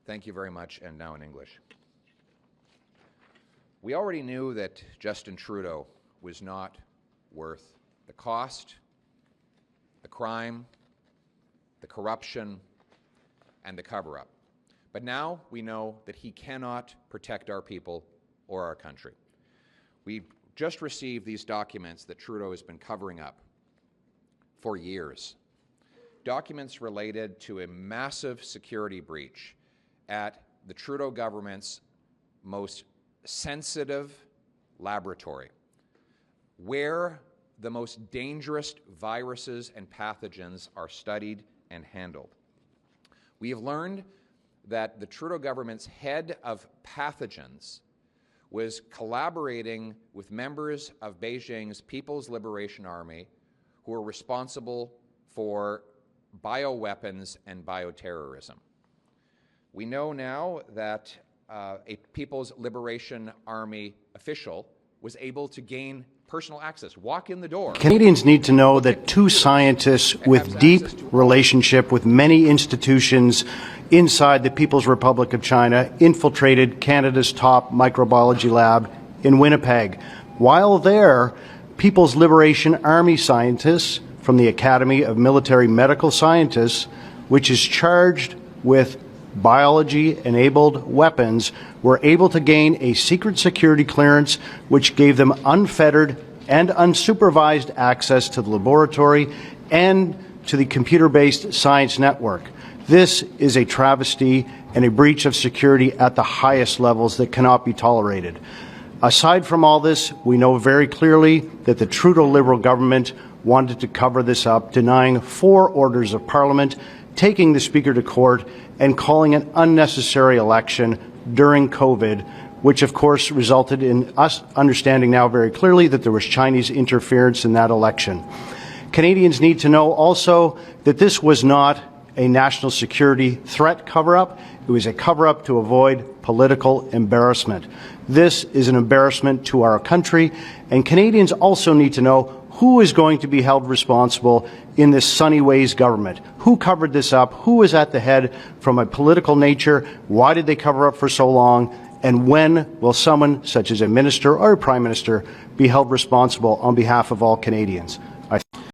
Thank you very much, and now in English. We already knew that Justin Trudeau was not worth the cost, the crime, the corruption, and the cover-up. But now we know that he cannot protect our people or our country. We just received these documents that Trudeau has been covering up for years. Documents related to a massive security breach at the Trudeau government's most sensitive laboratory, where the most dangerous viruses and pathogens are studied and handled. We have learned that the Trudeau government's head of pathogens was collaborating with members of Beijing's People's Liberation Army who are responsible for bioweapons and bioterrorism. We know now that a People's Liberation Army official was able to gain personal access, walk in the door. Canadians need to know that two scientists with deep relationship with many institutions inside the People's Republic of China infiltrated Canada's top microbiology lab in Winnipeg. While there, People's Liberation Army scientists from the Academy of Military Medical Scientists, which is charged with biology-enabled weapons, were able to gain a secret security clearance which gave them unfettered and unsupervised access to the laboratory and to the computer-based science network. This is a travesty and a breach of security at the highest levels that cannot be tolerated. Aside from all this, we know very clearly that the Trudeau Liberal government wanted to cover this up, denying 4 orders of Parliament, taking the Speaker to court, and calling an unnecessary election during COVID, which of course resulted in us understanding now very clearly that there was Chinese interference in that election. Canadians need to know also that this was not a national security threat cover-up. It was a cover-up to avoid political embarrassment. This is an embarrassment to our country, and Canadians also need to know who is going to be held responsible in this Sunny Ways government. Who covered this up? Who was at the head from a political nature? Why did they cover up for so long? And when will someone, such as a minister or a prime minister, be held responsible on behalf of all Canadians?